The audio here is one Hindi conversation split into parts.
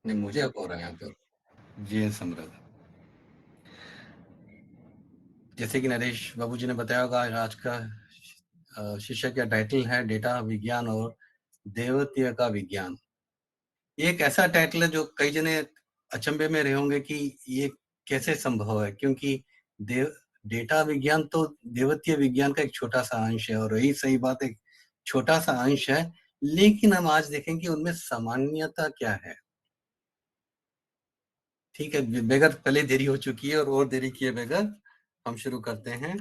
नहीं, मुझे अब हो रहा है यहाँ पे। जी समृद्ध। जैसे कि नरेश बाबू जी ने बताया होगा, आज का शीर्षक या टाइटल है डेटा विज्ञान और देवत्व का विज्ञान। ये एक ऐसा टाइटल है जो कई जने अचंभे में रहे होंगे कि ये कैसे संभव है, क्योंकि देव डेटा विज्ञान तो देवत्व विज्ञान का एक छोटा सा अंश है, और यही सही बात है, छोटा सा अंश है। लेकिन हम आज देखें कि उनमें सामान्यता क्या है। ठीक है, बगैर पहले देरी हो चुकी है, और देरी किए बगैर हम शुरू करते हैं।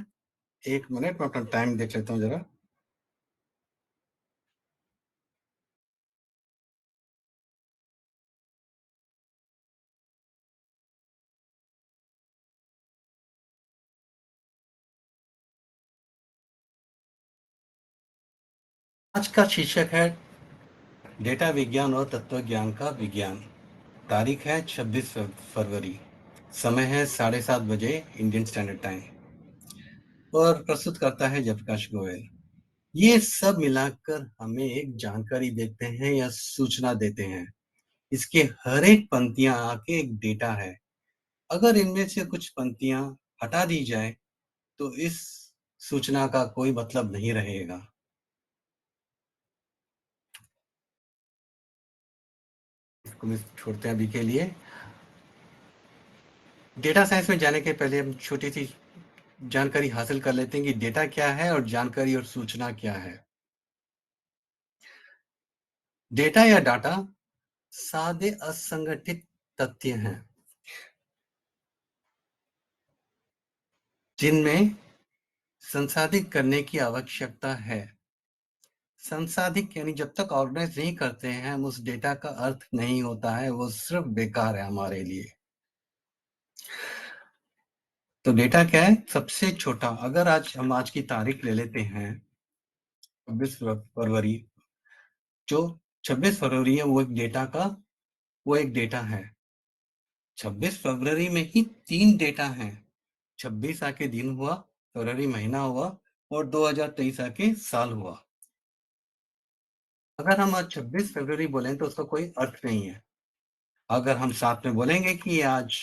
1 मिनट में अपना टाइम देख लेता हूँ जरा। आज का शीर्षक है डेटा विज्ञान और तत्व ज्ञान का विज्ञान। तारीख है 26 फरवरी। समय है 7:30 बजे इंडियन स्टैंडर्ड टाइम। और प्रस्तुत करता है जयप्रकाश गोयल। ये सब मिलाकर हमें एक जानकारी देते हैं या सूचना देते हैं। इसके हर एक पंक्तियां आके एक डेटा है। अगर इनमें से कुछ पंक्तियां हटा दी जाए तो इस सूचना का कोई मतलब नहीं रहेगा। इसको मैं छोड़ते हैं अभी के लिए। डेटा साइंस में जाने के पहले हम छोटी सी जानकारी हासिल कर लेते हैं कि डेटा क्या है और जानकारी और सूचना क्या है। डेटा या डाटा सादे असंगठित तथ्य हैं जिनमें संसाधित करने की आवश्यकता है। संसाधित यानी जब तक ऑर्गेनाइज नहीं करते हैं हम, उस डेटा का अर्थ नहीं होता है, वो सिर्फ बेकार है हमारे लिए। तो डेटा क्या है? सबसे छोटा, अगर आज की तारीख ले लेते हैं 26 फरवरी, जो 26 फरवरी है, वो एक डेटा है। 26 फरवरी में ही 3 डेटा हैं। 26 आके दिन हुआ, फरवरी महीना हुआ, और 2023 आके साल हुआ। अगर हम आज 26 फरवरी बोलें तो उसका कोई अर्थ नहीं है। अगर हम साथ में बोलेंगे कि आज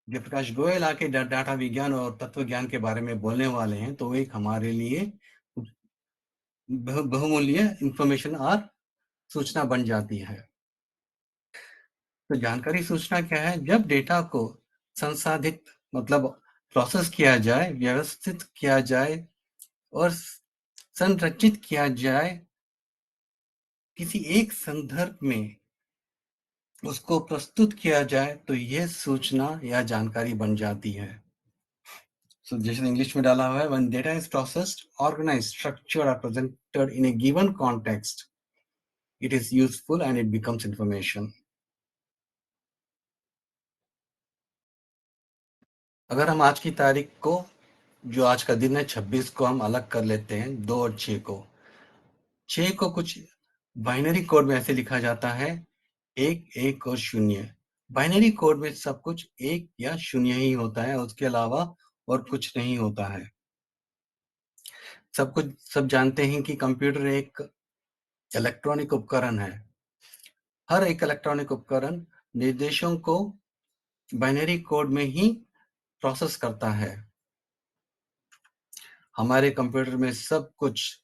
जयप्रकाश गोयल आके डाटा विज्ञान और तत्व ज्ञान के बारे में बोलने वाले हैं, तो एक हमारे लिए बहुमूल्य इंफॉर्मेशन और सूचना बन जाती है। तो जानकारी सूचना क्या है? जब डेटा को संसाधित मतलब प्रोसेस किया जाए, व्यवस्थित किया जाए और संरचित किया जाए, किसी एक संदर्भ में उसको प्रस्तुत किया जाए, तो यह सूचना या जानकारी बन जाती है। So जैसे इंग्लिश में डाला हुआ है, when data is processed, organized, structured or presented in a given context, it is useful and it becomes information. अगर हम आज की तारीख को, जो आज का दिन है 26 को, हम अलग कर लेते हैं 2 और 6 को। 6 को कुछ बाइनरी कोड में ऐसे लिखा जाता है, 1 और 0। बाइनरी कोड में सब कुछ 1 या 0 ही होता है, उसके अलावा और कुछ नहीं होता है। सब जानते हैं कि कंप्यूटर एक इलेक्ट्रॉनिक उपकरण है। हर एक इलेक्ट्रॉनिक उपकरण निर्देशों को बाइनरी कोड में ही प्रोसेस करता है। हमारे कंप्यूटर में सब कुछ,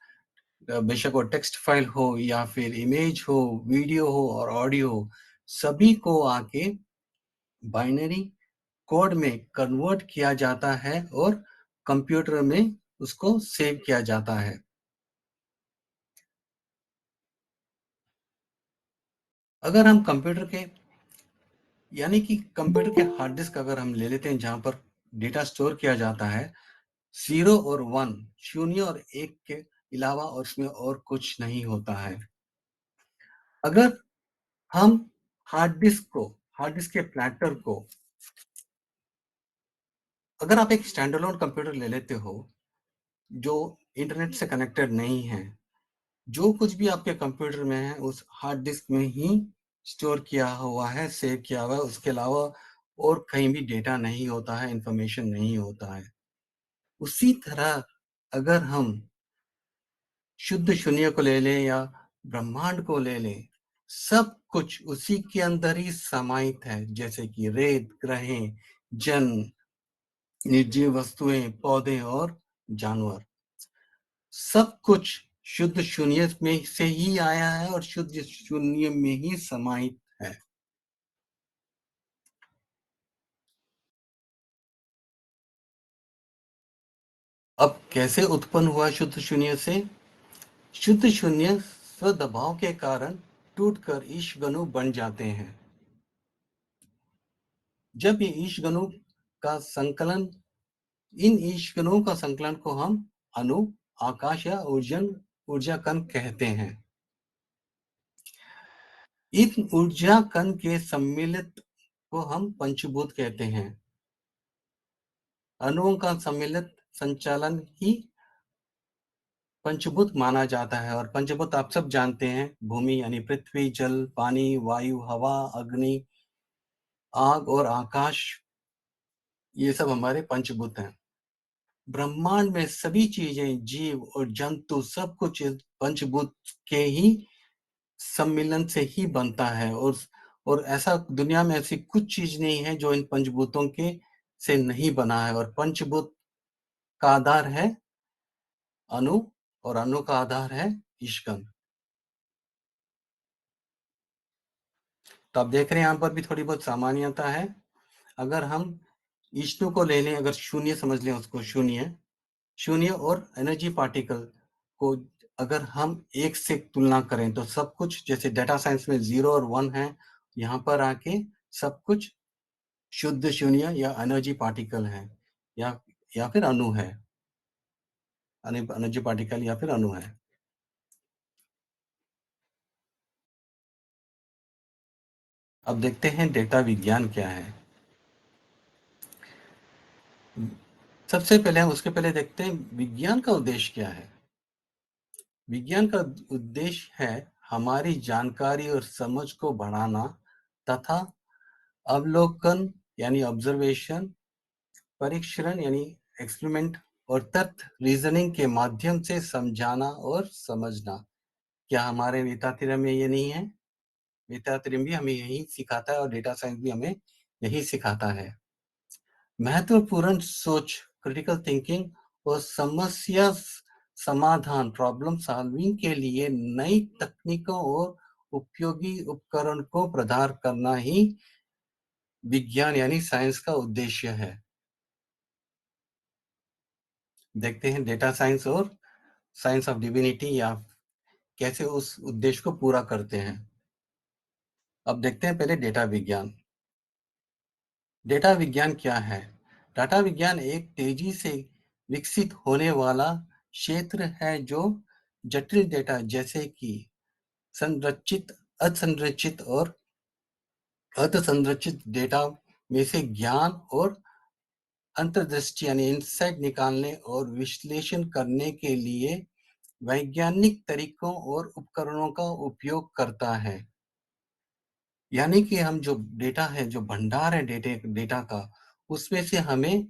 बेशक वो टेक्स्ट फाइल हो या फिर इमेज हो, वीडियो हो और ऑडियो हो, सभी को आके बाइनरी कोड में कन्वर्ट किया जाता है और कंप्यूटर में उसको सेव किया जाता है। अगर हम कंप्यूटर के यानी कि कंप्यूटर के हार्ड डिस्क अगर हम ले लेते हैं, जहां पर डेटा स्टोर किया जाता है, 0 और 1, 0 और 1 के अलावा और उसमें और कुछ नहीं होता है। अगर हम हार्ड डिस्क के प्लैटर को, अगर आप एक स्टैंड अलोन कंप्यूटर ले लेते हो जो इंटरनेट से कनेक्टेड नहीं है, जो कुछ भी आपके कंप्यूटर में है उस हार्ड डिस्क में ही स्टोर किया हुआ है, सेव किया हुआ है। उसके अलावा और कहीं भी डेटा नहीं होता है, इंफॉर्मेशन नहीं होता है। उसी तरह अगर हम शुद्ध शून्य को ले लें या ब्रह्मांड को ले लें, सब कुछ उसी के अंदर ही समाहित है, जैसे कि रेत, ग्रहें, जन, निर्जीव वस्तुएं, पौधे और जानवर। सब कुछ शुद्ध शून्य में से ही आया है और शुद्ध शून्य में ही समाहित है। अब कैसे उत्पन्न हुआ शुद्ध शून्य से? शुद्ध शून्य स्वदबाव के कारण टूटकर ईशगणु बन जाते हैं। जब ये ईशगणु का संकलन इन ईशगणुओं का संकलन को हम अणु, आकाश या ऊर्जा कण कहते हैं। इन ऊर्जा कण के सम्मिलित को हम पंचभूत कहते हैं। अणुओं का सम्मिलित संचालन ही पंचभूत माना जाता है। और पंचभूत आप सब जानते हैं, भूमि यानी पृथ्वी, जल, पानी, वायु, हवा, अग्नि, आग और आकाश, ये सब हमारे पंचभूत हैं। ब्रह्मांड में सभी चीजें, जीव और जंतु, सब कुछ इस पंचभूत के ही सम्मिलन से ही बनता है। और ऐसा दुनिया में ऐसी कुछ चीज नहीं है जो इन पंचभूतों के से नहीं बना है। और पंचभूत का आधार है अणु, और अणु का आधार है ईशगण। तो आप देख रहे हैं यहाँ पर भी थोड़ी बहुत सामान्यता है। अगर हम ईष्णु को ले लें, अगर शून्य समझ लें उसको, शून्य शून्य और एनर्जी पार्टिकल को अगर हम एक से तुलना करें तो सब कुछ, जैसे डाटा साइंस में 0 और 1 है, यहाँ पर आके सब कुछ शुद्ध शून्य या एनर्जी पार्टिकल है, या फिर अणु है। एनर्जी पार्टिकल या फिर अणु है। अब देखते हैं डेटा विज्ञान क्या है। सबसे पहले हम उसके पहले देखते हैं विज्ञान का उद्देश्य क्या है। विज्ञान का उद्देश्य है हमारी जानकारी और समझ को बढ़ाना तथा अवलोकन यानी ऑब्जर्वेशन, परीक्षण यानी एक्सपेरिमेंट, और तर्क रीजनिंग के माध्यम से समझाना और समझना। क्या हमारे वेदांतरम में ये नहीं है? वेदांतरम भी हमें यही सिखाता है और डेटा साइंस भी हमें यही सिखाता है। महत्वपूर्ण सोच, क्रिटिकल थिंकिंग और समस्या समाधान, प्रॉब्लम सॉल्विंग के लिए नई तकनीकों और उपयोगी उपकरण को प्रदान करना ही विज्ञान यानी साइंस का उद्देश्य है। देखते हैं डेटा साइंस और साइंस ऑफ डिविनिटी या कैसे उस उद्देश्य को पूरा करते हैं। अब देखते हैं पहले डेटा विज्ञान। डेटा विज्ञान क्या है? डाटा विज्ञान एक तेजी से विकसित होने वाला क्षेत्र है जो जटिल डेटा, जैसे कि संरचित, असंरचित और अर्धसंरचित डेटा में से ज्ञान और अंतर्दृष्टि यानी इंसाइट निकालने और विश्लेषण करने के लिए वैज्ञानिक तरीकों और उपकरणों का उपयोग करता है। यानी कि हम जो डेटा है, जो भंडार है डेटा का, उसमें से हमें,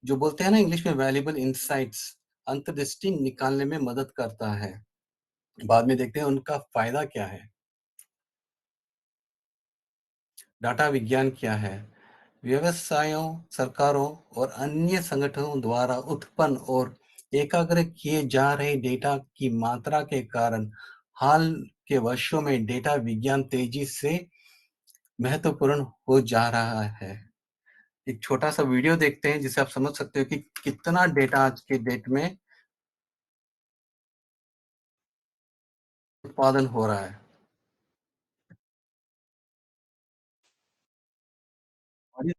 जो बोलते हैं ना इंग्लिश में, वैल्यूएबल इंसाइट्स, अंतर्दृष्टि निकालने में मदद करता है। बाद में देखते हैं उनका फायदा क्या है। डाटा विज्ञान क्या है? व्यवसायों, सरकारों और अन्य संगठनों द्वारा उत्पन्न और एकाग्र किए जा रहे डेटा की मात्रा के कारण हाल के वर्षों में डेटा विज्ञान तेजी से महत्वपूर्ण हो जा रहा है। एक छोटा सा वीडियो देखते हैं जिससे आप समझ सकते हो कि कितना डेटा आज के डेट में उत्पादन हो रहा है। और ये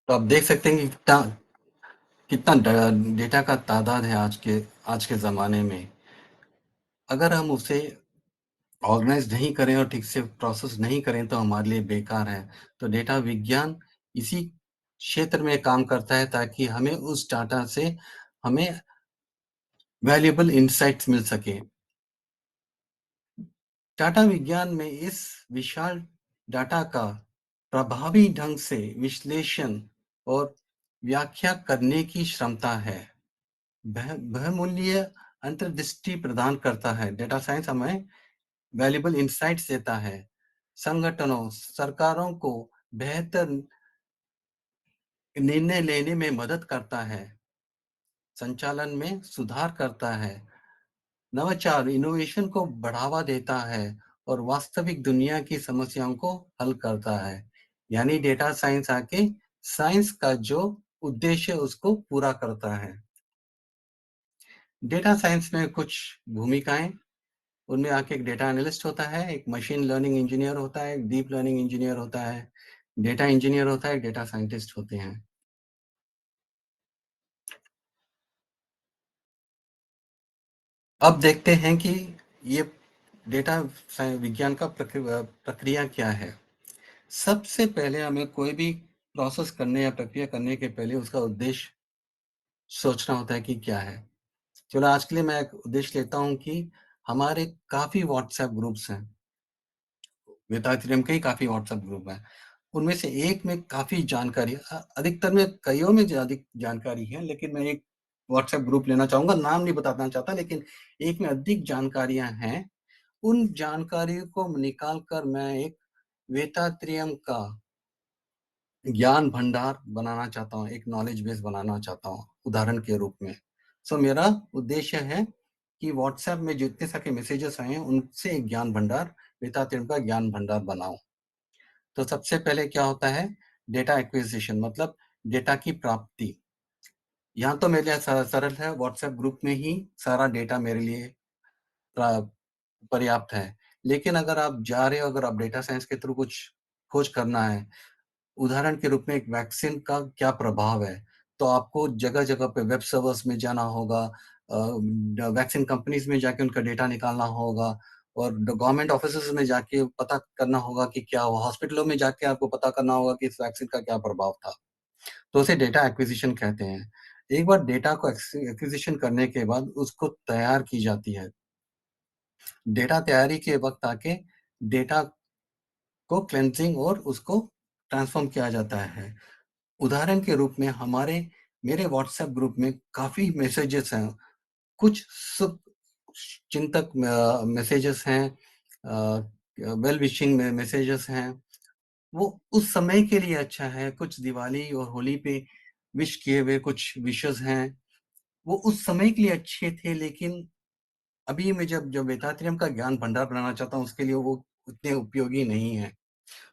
तो आप देख सकते हैं कि कितना कितना डेटा का तादाद है आज के ज़माने में। अगर हम उसे ऑर्गेनाइज़ नहीं करें और ठीक से प्रोसेस नहीं करें तो हमारे लिए बेकार है। तो डेटा विज्ञान इसी क्षेत्र में काम करता है ताकि हमें उस डाटा से हमें वैल्यूएबल इनसाइट्स मिल सके। डाटा विज्ञान में इस विशाल डाटा का प्रभावी ढंग से विश्लेषण और व्याख्या करने की क्षमता है। बहुमूल्य अंतर्दृष्टि प्रदान करता है। डेटा साइंस हमें वैल्यूएबल इनसाइट्स देता है। संगठनों, सरकारों को बेहतर निर्णय लेने में मदद करता है, संचालन में सुधार करता है, नवाचार इनोवेशन को बढ़ावा देता है और वास्तविक दुनिया की समस्याओं को हल करता है। यानी डेटा साइंस आके साइंस का जो उद्देश्य है उसको पूरा करता है। डेटा साइंस में कुछ भूमिकाएं, उनमें आके एक डेटा एनालिस्ट होता है, एक मशीन लर्निंग इंजीनियर होता है, एक डीप लर्निंग इंजीनियर होता है, डेटा इंजीनियर होता है, एक डेटा साइंटिस्ट होते हैं। अब देखते हैं कि ये डेटा विज्ञान का प्रक्रिया क्या है। सबसे पहले हमें कोई भी प्रोसेस करने या प्रक्रिया करने के पहले उसका उद्देश्य सोचना होता है कि क्या है। चलो आज के लिए मैं एक उद्देश्य लेता हूँ कि हमारे काफ़ी व्हाट्सएप ग्रुप्स हैं। वेदांतरियम के ही काफ़ी व्हाट्सएप ग्रुप हैं। उनमें से एक में काफ़ी जानकारी अधिकतर में कइयों में अधिक जानकारी है, लेकिन मैं एक व्हाट्सएप ग्रुप लेना चाहूँगा, नाम नहीं बताना चाहता, लेकिन एक में अधिक जानकारियाँ हैं। उन जानकारियों को निकाल कर मैं एक वेदांतरियम का ज्ञान भंडार बनाना चाहता हूँ, एक नॉलेज बेस बनाना चाहता हूँ, उदाहरण के रूप में। मेरा उद्देश्य है कि व्हाट्सएप में जितने सारे मैसेजेस आए हैं, उनसे एक ज्ञान भंडार, वेदांतरियम का ज्ञान भंडार बनाऊँ। तो सबसे पहले क्या होता है, डेटा एक्विजिशन मतलब डेटा की प्राप्ति। यहाँ तो मेरे लिए सरल है, व्हाट्सएप ग्रुप में ही सारा डेटा मेरे लिए पर्याप्त है। लेकिन अगर आप जा रहे हो, अगर आप डेटा साइंस के थ्रू कुछ खोज करना है, उदाहरण के रूप में एक वैक्सीन का क्या प्रभाव है, तो आपको जगह-जगह पे वेब सर्वर्स में जाना होगा, वैक्सीन कंपनीज़ में जाके उनका डेटा निकालना होगा और गवर्नमेंट ऑफिसेज़ में जाके पता करना होगा कि क्या हुआ, हॉस्पिटलों में जाके आपको पता करना होगा कि इस वैक्सीन का क्या प्रभाव था। तो उसे डेटा एक्विजिशन कहते हैं। एक बार डेटा को एक्विजिशन करने के बाद उसको तैयार की जाती है। डेटा तैयारी के वक़्त आके डेटा को क्लेंजिंग और उसको ट्रांसफ़ॉर्म किया जाता है। उदाहरण के रूप में मेरे व्हाट्सएप ग्रुप में काफ़ी मैसेजेस हैं, कुछ शुभ चिंतक मैसेजेस हैं, वेल विशिंग मैसेजेस हैं, वो उस समय के लिए अच्छा है, कुछ दिवाली और होली पे विश किए हुए कुछ विशेस हैं, वो उस समय के लिए अच्छे थे, लेकिन अभी मैं जब जब वेदांतरियम का ज्ञान भंडार बनाना चाहता हूँ, उसके लिए वो उतने उपयोगी नहीं है,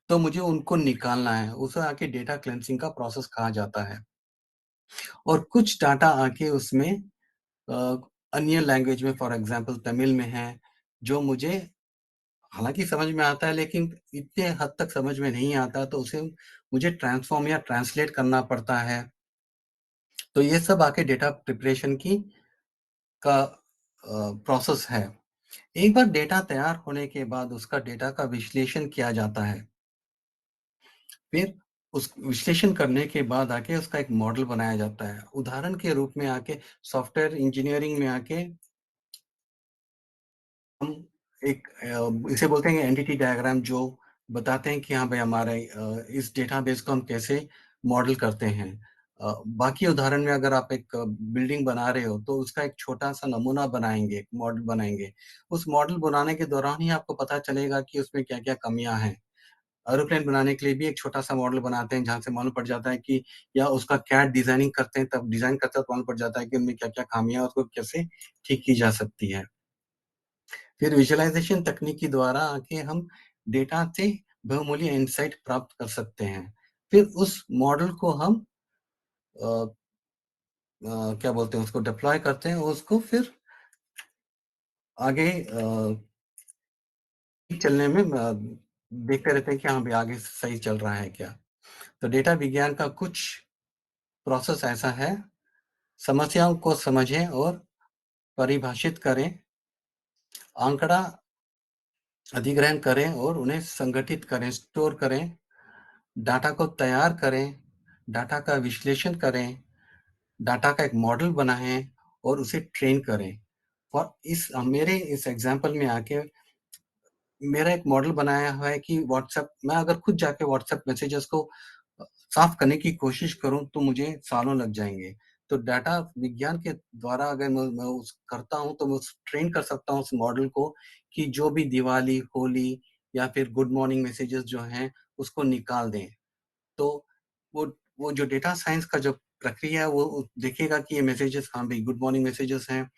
तो मुझे उनको निकालना है, उसे आके डेटा क्लेंजिंग का प्रोसेस कहा जाता है। और कुछ डाटा आके उसमें अ, अन्य लैंग्वेज में फॉर एग्ज़ाम्पल तमिल में है, जो मुझे हालाँकि समझ में आता है, लेकिन इतने हद तक समझ में नहीं आता, तो उसे मुझे ट्रांसफ़ॉर्म या ट्रांसलेट करना पड़ता है। तो ये सब आके डेटा प्रिपरेशन का प्रोसेस है। एक बार डेटा तैयार होने के बाद उसका डेटा का विश्लेषण किया जाता है। फिर उस विश्लेषण करने के बाद आके उसका एक मॉडल बनाया जाता है। उदाहरण के रूप में आके सॉफ्टवेयर इंजीनियरिंग में आके हम एक इसे बोलते हैं एंटिटी डायग्राम, जो बताते हैं कि हाँ भाई हमारे इस डेटाबेस को हम कैसे मॉडल करते हैं। बाकी उदाहरण में अगर आप एक बिल्डिंग बना रहे हो तो उसका एक छोटा-सा नमूना बनाएँगे, एक मॉडल बनाएँगे। उस मॉडल बनाने के दौरान ही आपको पता चलेगा कि उसमें क्या-क्या कमियाँ हैं। एरोप्लेन बनाने के लिए भी एक छोटा-सा मॉडल बनाते हैं, जहाँ से मालूम पड़ जाता है कि या उसका कैड डिज़ाइनिंग करते हैं, तब डिज़ाइन करते वक़्त मालूम पड़ जाता है कि उनमें क्या-क्या खामियाँ हैं, उसको कैसे ठीक की जा सकती है। फिर विजुअलाइज़ेशन तकनीक के द्वारा आके हम डेटा से बहुमूल्य इनसाइट प्राप्त कर सकते हैं। फिर उस मॉडल को हम अ क्या बोलते हैं, उसको डिप्लॉय करते हैं और उसको फिर आगे चलने में देखते रहते हैं कि हाँ, भई आगे सही चल रहा है क्या? तो डेटा विज्ञान का कुछ प्रोसेस ऐसा है, समस्याओं को समझें और परिभाषित करें, आंकड़ा अधिग्रहण करें और उन्हें संगठित करें, स्टोर करें, डाटा को तैयार करें, डाटा का विश्लेषण करें, डाटा का एक मॉडल बनाएँ और उसे ट्रेन करें। और मेरे इस एग्ज़ाम्पल में आके मेरा एक मॉडल बनाया हुआ है कि व्हाट्सएप मैं अगर खुद जाके व्हाट्सएप मैसेजेस को साफ़ करने की कोशिश करूँ, तो मुझे सालों लग जाएँगे। तो डाटा विज्ञान के द्वारा अगर मैं उस करता हूँ, तो मैं उस ट्रेन कर सकता हूँ उस मॉडल को कि जो भी दिवाली, होली या फिर गुड मॉर्निंग मैसेजेस जो हैं, उसको निकाल दें। तो वो वो जो डेटा साइंस का जो प्रक्रिया है, वो देखेगा कि ये मैसेजेस हाँ भई गुड मॉर्निंग मैसेजेस हैं,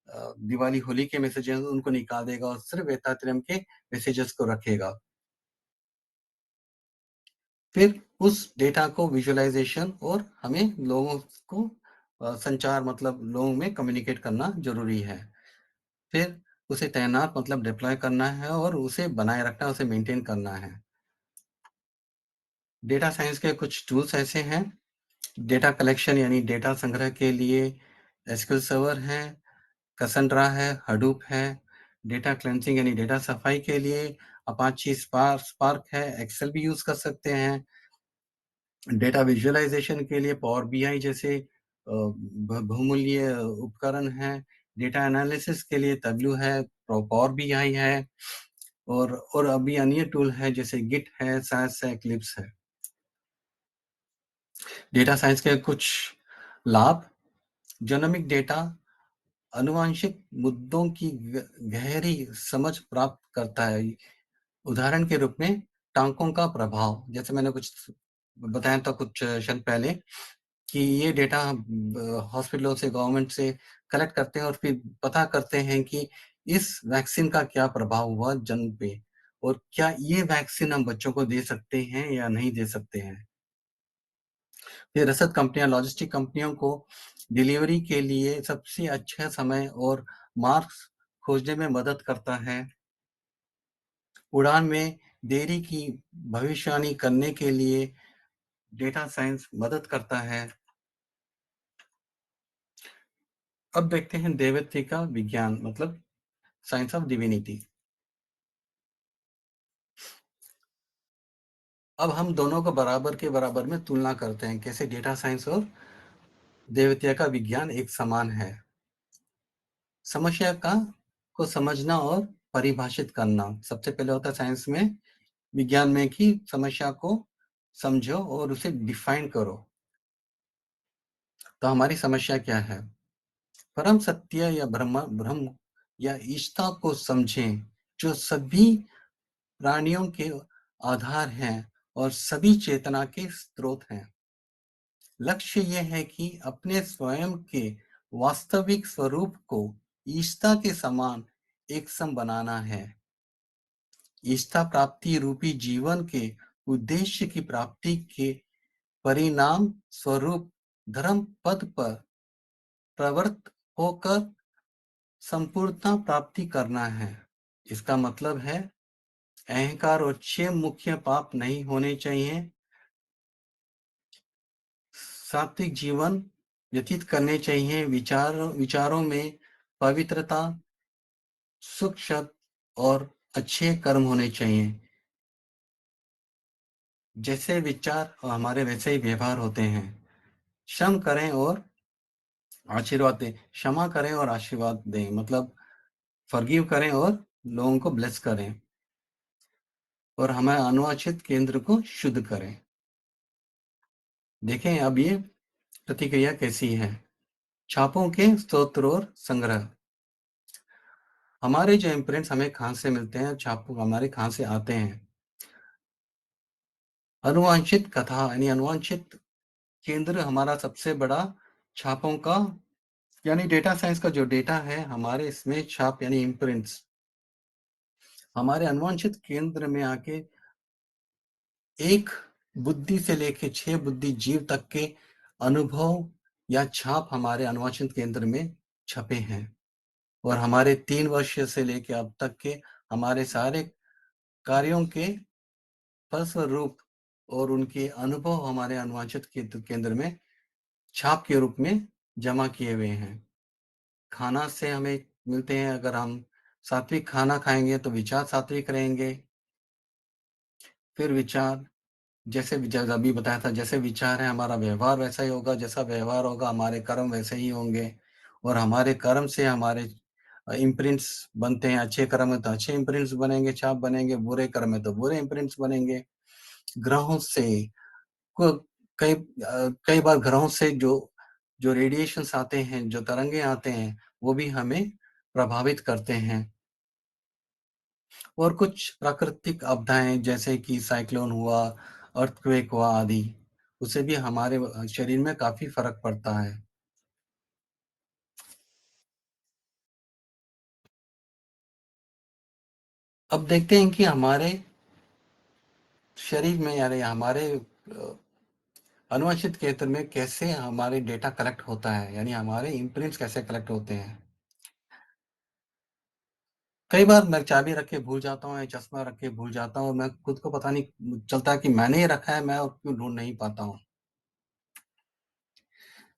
दिवाली, होली के मैसेजेस उनको निकाल देगा और सिर्फ़ एतात्रियम के मैसेजेस को रखेगा। फिर उस डेटा को विजुअलाइज़ेशन और हमें लोगों को संचार मतलब लोगों में कम्युनिकेट करना ज़रूरी है। फिर उसे तैनात मतलब डिप्लॉय करना है और उसे बनाए रखना, उसे मेंटेन करना है। डेटा साइंस के कुछ टूल्स ऐसे हैं, डेटा कलेक्शन यानी डेटा संग्रह के लिए एसक्यूएल सर्वर है, कैसेंड्रा है, हडूप है, डेटा क्लेंजिंग यानी डेटा सफाई के लिए अपाची स्पार्क है, एक्सेल भी यूज़ कर सकते हैं। डेटा विजुअलाइज़ेशन के लिए पावर बीआई जैसे बहुमूल्य उपकरण हैं, डेटा एनालिसिस के लिए तबलू है, पावर बीआई है और अभी अन्य टूल है जैसे गिट है, सास है, एक्लिप्स है। डेटा साइंस के कुछ लाभ, जेनोमिक डेटा आनुवांशिक मुद्दों की गहरी समझ प्राप्त करता है। उदाहरण के रूप में टांकों का प्रभाव, जैसे मैंने कुछ बताया था कुछ क्षण पहले कि ये डेटा हॉस्पिटलों से, गवर्नमेंट से कलेक्ट करते हैं और फिर पता करते हैं कि इस वैक्सीन का क्या प्रभाव हुआ जन पे और क्या ये वैक्सीन हम बच्चों को दे सकते हैं या नहीं दे सकते हैं। ये रसद कंपनियां, लॉजिस्टिक कंपनियों को डिलीवरी के लिए सबसे अच्छा समय और मार्ग खोजने में मदद करता है। उड़ान में देरी की भविष्यवाणी करने के लिए डेटा साइंस मदद करता है। अब देखते हैं दैवत्य का विज्ञान मतलब साइंस ऑफ डिविनिटी। अब हम दोनों को बराबर के बराबर में तुलना करते हैं, कैसे डेटा साइंस और दैवत्य का विज्ञान एक समान है। समस्या का को समझना और परिभाषित करना सबसे पहले होता है साइंस में, विज्ञान में कि समस्या को समझो और उसे डिफाइन करो। तो हमारी समस्या क्या है? परम सत्य या ब्रह्म या ईश्ता को समझें, जो सभी प्राणियों के आधार हैं और सभी चेतना के स्रोत हैं। लक्ष्य यह है कि अपने स्वयं के वास्तविक स्वरूप को ईश्ता के समान एकसम बनाना है। ईश्ता प्राप्ति रूपी जीवन के उद्देश्य की प्राप्ति के परिणाम स्वरूप धर्म पद पर प्रवृत्त होकर संपूर्णता प्राप्ति करना है। इसका मतलब है अहंकार और 6 मुख्य पाप नहीं होने चाहिए। सात्विक जीवन व्यतीत करने चाहिए। विचारों में पवित्रता, सुख शब्द और अच्छे कर्म होने चाहिए। जैसे विचार हमारे वैसे ही व्यवहार होते हैं। क्षम करें और आशीर्वाद दें, क्षमा करें और आशीर्वाद दें मतलब फॉरगिव करें और लोगों को ब्लेस करें और हमारे अनुवांछित केंद्र को शुद्ध करें। देखें अब ये प्रतिक्रिया कैसी है। छापों के स्तोत्र और संग्रह। हमारे जो इम्प्रिंट्स हमें कहाँ से मिलते हैं, छापों हमारे कहाँ से आते हैं। अनुवांशित कथा यानी अनुवांशित केंद्र हमारा सबसे बड़ा छापों का यानी डेटा साइंस का जो डेटा है हमारे इसमें छाप यानी इम्प्रिंट्स हमारे अनुवांशित केंद्र में आके एक बुद्धि से लेके 6 बुद्धि जीव तक के अनुभव या छाप हमारे अनुवांशित केंद्र में छपे हैं और हमारे 3 वर्ष से लेके अब तक के हमारे सारे कार्यों के फलस्वरूप और उनके अनुभव हमारे अनुवांशित केंद्र में छाप के रूप में जमा किए हुए हैं। खाना से हमें मिलते हैं, अगर हम सात्विक खाना खाएँगे तो विचार सात्विक रहेंगे। फिर विचार जैसे अभी बताया था, जैसे विचार है हमारा व्यवहार वैसा ही होगा, जैसा व्यवहार होगा हमारे कर्म वैसे ही होंगे और हमारे कर्म से हमारे इम्प्रिंट्स बनते हैं। अच्छे कर्म में तो अच्छे इम्प्रिंट्स बनेंगे, छाप बनेंगे, बुरे कर्म में तो बुरे इम्प्रिंट्स बनेंगे। ग्रहों से को कई बार ग्रहों से जो जो रेडिएशंस आते हैं, जो तरंगे आते हैं, वो भी हमें प्रभावित करते हैं। और कुछ प्राकृतिक आपदाएँ जैसे कि साइक्लोन हुआ, अर्थक्वेक हुआ आदि, उससे भी हमारे शरीर में काफ़ी फ़र्क पड़ता है। अब देखते हैं कि हमारे शरीर में यानी हमारे अनुवांशिक क्षेत्र में कैसे हमारे डेटा कलेक्ट होता है, यानी हमारे इम्प्रिंट्स कैसे कलेक्ट होते हैं। कई बार मैं चाबी रख के भूल जाता हूँ या चश्मा रख के भूल जाता हूँ, मैं खुद को पता नहीं चलता कि मैंने ये रखा है, मैं और क्यों ढूँढ नहीं पाता हूँ।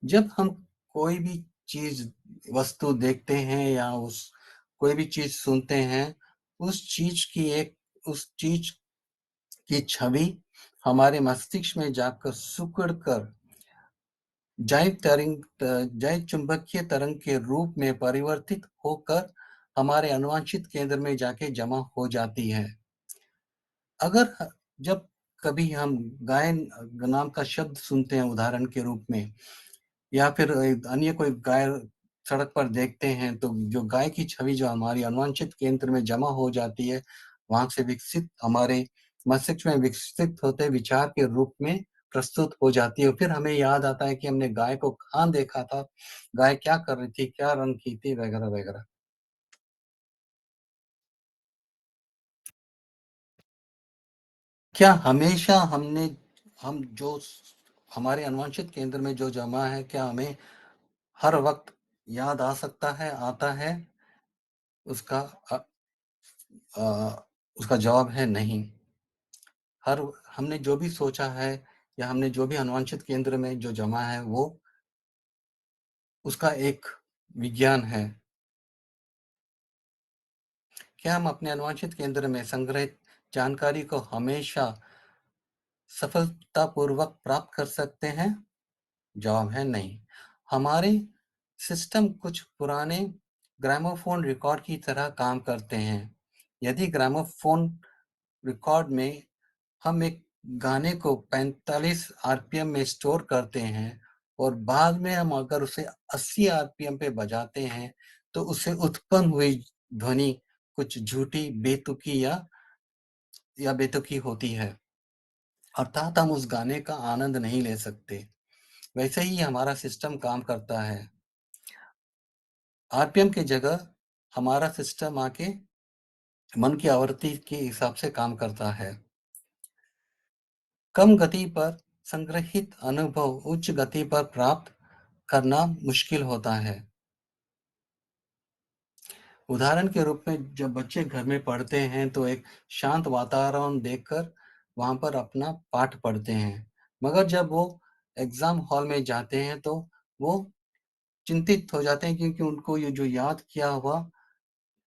जब हम कोई भी चीज़, वस्तु देखते हैं या कोई भी चीज़ सुनते हैं, उस चीज़ की छवि हमारे मस्तिष्क में जाकर सिकुड़ कर जैव चुंबकीय तरंग के रूप में परिवर्तित होकर हमारे अनुवांशित केंद्र में जाके जमा हो जाती है। अगर जब कभी हम गाय नाम का शब्द सुनते हैं उदाहरण के रूप में, या फिर अन्य कोई गाय सड़क पर देखते हैं, तो जो गाय की छवि जो हमारी अनुवांशित केंद्र में जमा हो जाती है, वहाँ से विकसित हमारे मस्तिष्क में विकसित होते विचार के रूप में प्रस्तुत हो जाती है और फिर हमें याद आता है कि हमने गाय को कहाँ देखा था, गाय क्या कर रही थी, क्या रंग की थी, वगैरह-वगैरह। क्या हमेशा हम जो हमारे अनुवांशित केंद्र में जो जमा है, क्या हमें हर वक़्त याद आ सकता है, आता है? उसका अ अ, उसका जवाब है नहीं। हर हमने जो भी सोचा है या हमने जो भी अनुवांशित केंद्र में जो जमा है, वो उसका एक विज्ञान है। क्या हम अपने अनुवांशित केंद्र में संग्रहित जानकारी को हमेशा सफलतापूर्वक प्राप्त कर सकते हैं? जवाब है नहीं। हमारे सिस्टम कुछ पुराने ग्रामोफ़ोन रिकॉर्ड की तरह काम करते हैं। यदि ग्रामोफ़ोन रिकॉर्ड में हम एक गाने को 45 आरपीएम में स्टोर करते हैं और बाद में हम अगर उसे 80 आरपीएम पे बजाते हैं, तो उससे उत्पन्न हुई ध्वनि कुछ झूठी, बेतुकी या बेतुकी होती है, अर्थात हम उस गाने का आनंद नहीं ले सकते। वैसे ही हमारा सिस्टम काम करता है। आरपीएम की जगह हमारा सिस्टम आके मन की आवृत्ति के हिसाब से काम करता है। कम गति पर संग्रहित अनुभव उच्च गति पर प्राप्त करना मुश्किल होता है। उदाहरण के रूप में जब बच्चे घर में पढ़ते हैं तो एक शांत वातावरण देखकर वहाँ पर अपना पाठ पढ़ते हैं। मगर जब वो एग्ज़ाम हॉल में जाते हैं तो वो चिंतित हो जाते हैं, क्योंकि उनको ये जो याद किया हुआ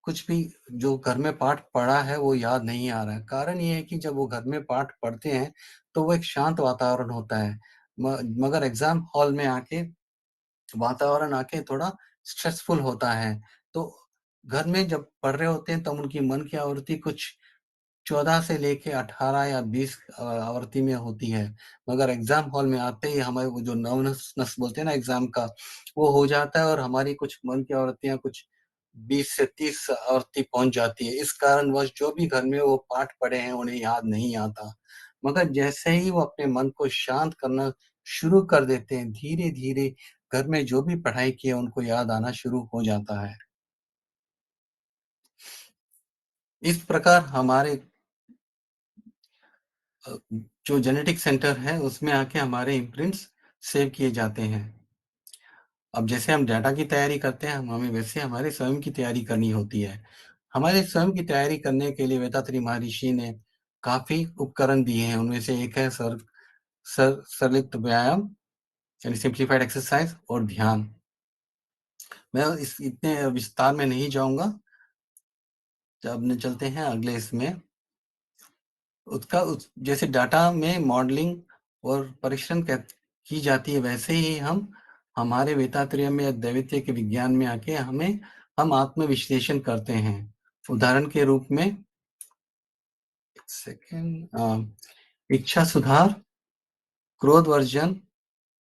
कुछ भी जो घर में पाठ पढ़ा है वो याद नहीं आ रहा है। कारण ये है कि जब वो घर में पाठ पढ़ते हैं तो वो एक शांत वातावरण होता है। मगर एग्ज़ाम हॉल में आके वातावरण आके थोड़ा स्ट्रेसफुल होता है। तो घर में जब पढ़ रहे होते हैं तब उनकी मन की आवृत्ति कुछ 14 से लेके 18 या 20 आवृत्ति में होती है। मगर एग्ज़ाम हॉल में आते ही हमारे वो जो नर्वसनेस नस बोलते हैं ना एग्ज़ाम का, वो हो जाता है और हमारी कुछ मन की आवृत्तियाँ कुछ 20 से 30 आवृत्ति पहुँच जाती है। इस कारणवश जो भी घर में वो पाठ पढ़े हैं उन्हें याद नहीं आता। मगर जैसे ही वो अपने मन को शांत करना शुरू कर देते हैं, धीरे-धीरे घर में जो भी पढ़ाई की है उनको याद आना शुरू हो जाता है। इस प्रकार हमारे अ, जो जेनेटिक सेंटर है उसमें आके हमारे इम्प्रिंट्स सेव किए जाते हैं। अब जैसे हम डाटा की तैयारी करते हैं, हम हमें वैसे हमारे स्वयं की तैयारी करनी होती है। हमारे स्वयं की तैयारी करने के लिए वेदात्री महर्षि ने काफ़ी उपकरण दिए हैं, उनमें से एक है सरलिप्त व्यायाम, यानी सिम्प्लिफाइड एक्सरसाइज़ और ध्यान। मैं इस इतने विस्तार में नहीं जाऊँगा। अब न चलते हैं अगले इसमें। उसका उस जैसे डाटा में मॉडलिंग और परीक्षण की जाती है, वैसे ही हम हमारे वेदांतर्य में या दैवित्य के विज्ञान में आके हम आत्म-विश्लेषण करते हैं। उदाहरण के रूप में, एक सेकंड, इच्छा सुधार, क्रोध वर्जन,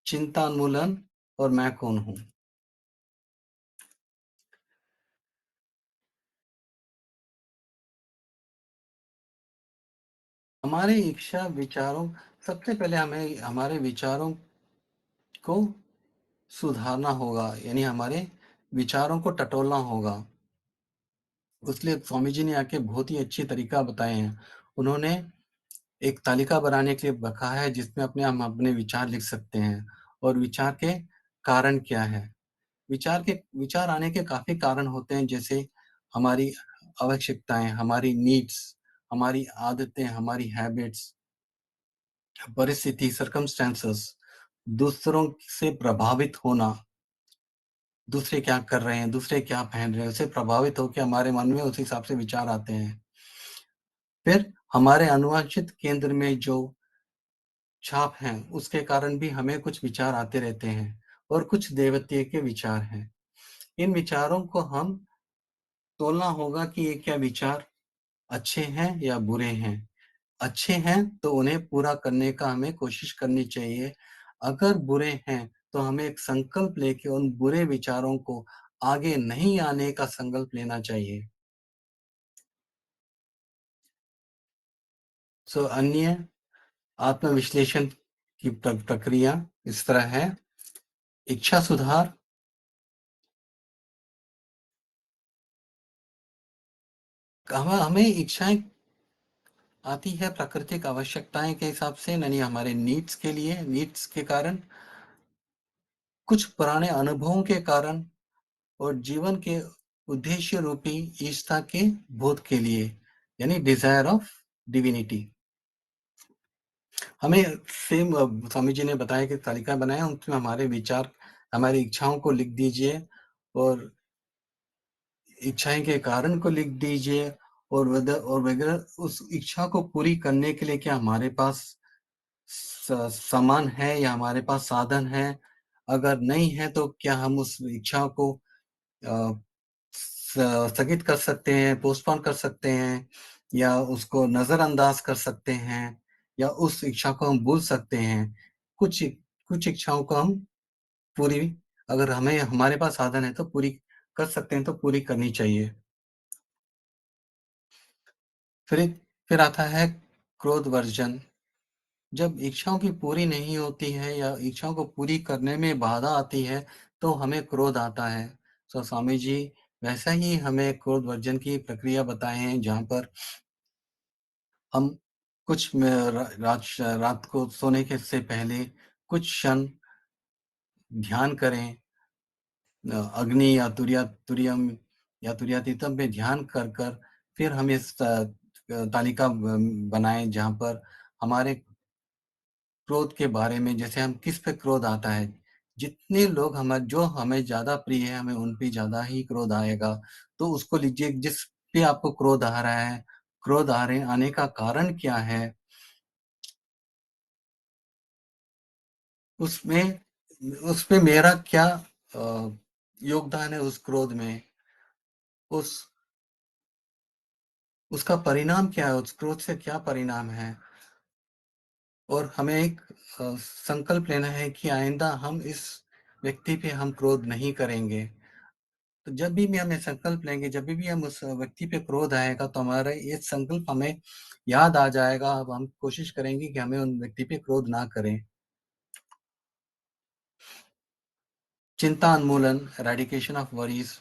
चिंता उन्मूलन और मैं कौन हूँ? हमारे इच्छा विचारों सबसे पहले हमें हमारे विचारों को सुधारना होगा, यानी हमारे विचारों को टटोलना होगा। उसके लिए स्वामी जी ने आके बहुत ही अच्छी तरीका बताए हैं। उन्होंने एक तालिका बनाने के लिए रखा है जिसमें हम अपने विचार लिख सकते हैं और विचार के कारण क्या है। विचार आने के काफ़ी कारण होते हैं, जैसे हमारी आवश्यकताएँ, हमारी नीड्स, हमारी आदतें, हमारी हैबिट्स, परिस्थिति, सर्कमस्टेंसेस, दूसरों से प्रभावित होना, दूसरे क्या कर रहे हैं, दूसरे क्या पहन रहे हैं, उससे प्रभावित होके हमारे मन में उस हिसाब से विचार आते हैं। फिर हमारे अनुवांशित केंद्र में जो छाप हैं, उसके कारण भी हमें कुछ विचार आते रहते हैं और कुछ देवत्व के विचार हैं। इन विचारों को हम तोलना होगा कि ये क्या विचार अच्छे हैं या बुरे हैं। अच्छे हैं तो उन्हें पूरा करने का हमें कोशिश करनी चाहिए। अगर बुरे हैं तो हमें एक संकल्प लेके उन बुरे विचारों को आगे नहीं आने का संकल्प लेना चाहिए। अन्य आत्म-विश्लेषण की प्रक्रिया इस तरह है। इच्छा सुधार, हमें इच्छाएँ आती है प्राकृतिक आवश्यकताएँ के हिसाब से, यानी हमारे नीड्स के कारण, कुछ पुराने अनुभवों के कारण और जीवन के उद्देश्य रूपी ईश्वरता के बोध के लिए, यानी डिज़ायर ऑफ डिविनिटी। हमें सेम स्वामी जी ने बताया कि तालिका बनाएँ, उसमें हमारे विचार, हमारी इच्छाओं को लिख दीजिए और इच्छाएँ के कारण को लिख दीजिए और वगैरह उस इच्छा को पूरी करने के लिए क्या हमारे पास सामान है या हमारे पास साधन है? अगर नहीं है तो क्या हम उस इच्छा को अ, स्थगित कर सकते हैं, पोस्टपोन कर सकते हैं या उसको नज़रअंदाज कर सकते हैं या उस इच्छा को हम भूल सकते हैं। कुछ कुछ इच्छाओं को हम पूरी, अगर हमारे पास साधन है तो पूरी कर सकते हैं, तो पूरी करनी चाहिए। फिर फिर आता है क्रोध वर्जन। जब इच्छाओं की पूरी नहीं होती है या इच्छाओं को पूरी करने में बाधा आती है, तो हमें क्रोध आता है। स्वामी जी वैसा ही हमें क्रोध वर्जन की प्रक्रिया बताए हैं, जहाँ पर हम कुछ में रात को सोने के से पहले कुछ क्षण ध्यान करें। अग्नि या तुरियम या तुरियातीतम पे ध्यान कर कर फिर हम इस तालिका बनाएँ, जहाँ पर हमारे क्रोध के बारे में, जैसे हम किस पे क्रोध आता है, जितने लोग जो हमें ज़्यादा प्रिय है, हमें उन पे ज़्यादा ही क्रोध आएगा। तो उसको लिखिए, जिस पे आपको क्रोध आ रहा है, क्रोध आने का कारण क्या है? उसमें उसमें मेरा क्या योगदान है उस क्रोध में? उस उसका परिणाम क्या है? उस क्रोध से क्या परिणाम है? और हमें एक संकल्प लेना है कि आइंदा हम इस व्यक्ति पे हम क्रोध नहीं करेंगे। तो जब भी हमें संकल्प लेंगे, जब भी हम उस व्यक्ति पे क्रोध आएगा, तो हमारा ये संकल्प हमें याद आ जाएगा। अब हम कोशिश करेंगे कि हमें उन व्यक्ति पे क्रोध ना करें। चिंता उन्मूलन, एराडिकेशन ऑफ वरीज़।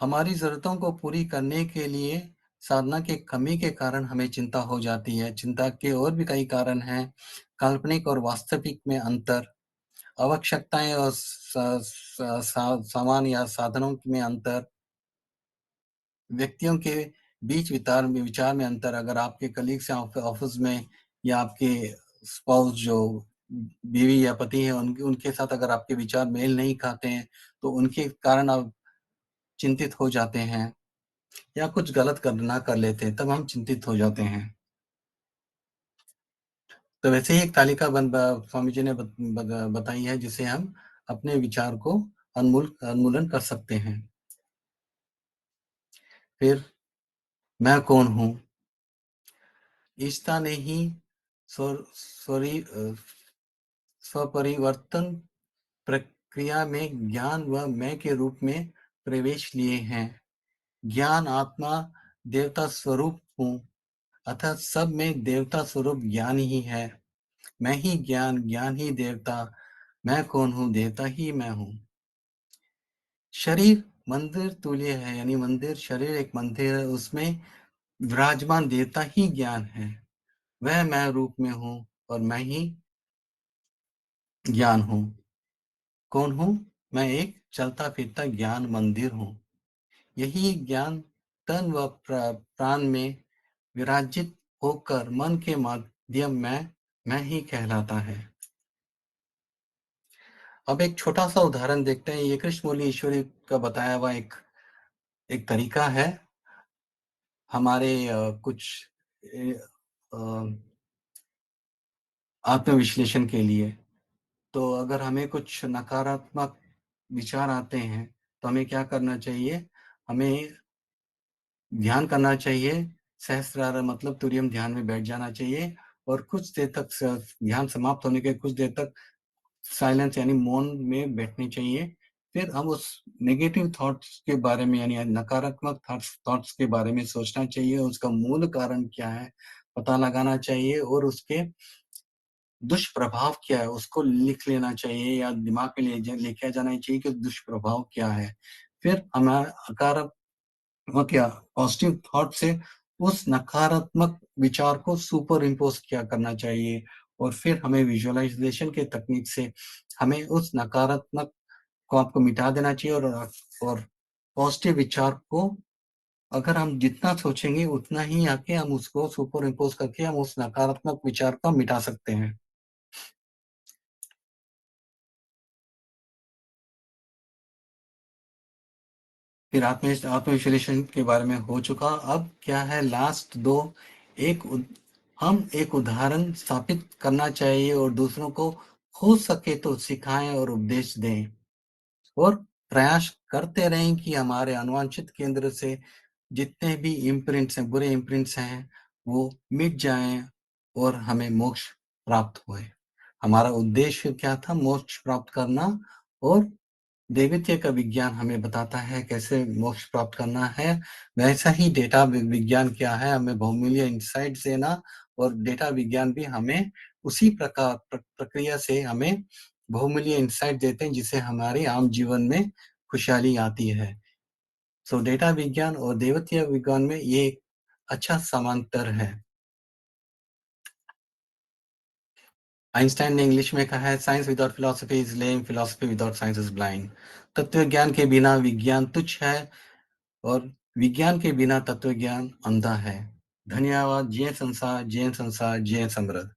हमारी ज़रूरतों को पूरी करने के लिए साधना की कमी के कारण हमें चिंता हो जाती है। चिंता के और भी कई कारण हैं, काल्पनिक और वास्तविक में अंतर, आवश्यकताएँ और सामान या साधनों में अंतर, व्यक्तियों के बीच विचार में अंतर। अगर आपके कलीग्स हैं ऑफ़िस में या आपके स्पाउस जो बीवी या पति हैं, उनके उनके साथ अगर आपके विचार मेल नहीं खाते हैं, तो उनके कारण आप चिंतित हो जाते हैं या कुछ गलत कर ना कर लेते हैं, तब हम चिंतित हो जाते हैं। तो वैसे ही एक तालिका स्वामी जी ने बताई है, जिसे हम अपने विचार को उन्मूलन कर सकते हैं। फिर मैं कौन हूँ? ईश्ता ने ही स्वपरिवर्तन प्रक्रिया में ज्ञान व मैं के रूप में प्रवेश लिए हैं। ज्ञान आत्मा देवता स्वरूप हूँ, अतः सब में देवता स्वरूप ज्ञान ही है। मैं ही ज्ञान, ज्ञान ही देवता, मैं कौन हूँ? देवता ही मैं हूँ। शरीर मंदिर तुल्य है, यानी मंदिर, शरीर एक मंदिर है, उसमें विराजमान देवता ही ज्ञान है। वह मैं रूप में हूँ और मैं ही ज्ञान हूँ। कौन हूँ? मैं एक चलता फिरता ज्ञान मंदिर हूँ। यही ज्ञान तन व प्राण में विराजित होकर मन के माध्यम में मैं ही कहलाता है। अब एक छोटा सा उदाहरण देखते हैं। ये कृष्णमौली ईश्वरी का बताया हुआ एक एक तरीका है हमारे कुछ अ, आत्मविश्लेषण के लिए। तो अगर हमें कुछ नकारात्मक विचार आते हैं, तो हमें क्या करना चाहिए? हमें ध्यान करना चाहिए। सहस्त्रार मतलब तुरियम ध्यान में बैठ जाना चाहिए और कुछ देर तक ध्यान समाप्त होने के कुछ देर तक साइलेंस यानी मौन में बैठनी चाहिए। फिर हम उस नेगेटिव थॉट्स के बारे में, यानी नकारात्मक थॉट्स के बारे में सोचना चाहिए। उसका मूल कारण क्या है पता लगाना चाहिए और उसके दुष्प्रभाव क्या है उसको लिख लेना चाहिए या दिमाग में लेके आ जाना चाहिए कि दुष्प्रभाव क्या है। फिर हमें क्या पॉजिटिव थॉट से उस नकारात्मक विचार को सुपर इम्पोज किया करना चाहिए और फिर हमें विजुअलाइजेशन के तकनीक से हमें उस नकारात्मक को आपको मिटा देना चाहिए और पॉजिटिव विचार को अगर हम जितना सोचेंगे उतना ही आके हम उसको सुपर इम्पोज करके हम उस नकारात्मक विचार को मिटा सकते हैं। फिर आत्मविश्लेषण के बारे में हो चुका। अब क्या है लास्ट दो, एक हम एक उदाहरण स्थापित करना चाहिए और दूसरों को हो सके तो सिखाएं और उपदेश दें और प्रयास करते रहें कि हमारे अनुवांछित केंद्र से जितने भी इम्प्रिंट्स हैं, बुरे इम्प्रिंट्स हैं, वो मिट जाएं और हमें मोक्ष प्राप्त होए। हमारा उद्देश्य क्या था? मोक्ष प्राप्त करना। और दैवित्य का विज्ञान हमें बताता है कैसे मोक्ष प्राप्त करना है। वैसा ही डेटा विज्ञान क्या है, हमें बहुमूल्य इंसाइट्स देना और डेटा विज्ञान भी हमें उसी प्रकार प्रक्रिया से हमें बहुमूल्य इंसाइट देते हैं जिससे हमारे आम जीवन में खुशहाली आती है। सो डेटा विज्ञान और दैवित्य विज्ञान में ये एक अच्छा समांतर है। आइंस्टाइन ने इंग्लिश में कहा है, science without philosophy is lame, philosophy without science is blind. तत्व ज्ञान के बिना विज्ञान तुच्छ है और विज्ञान के बिना तत्व ज्ञान अंधा है। धन्यवाद। जय संसार, जय संसार, जय समृद्ध।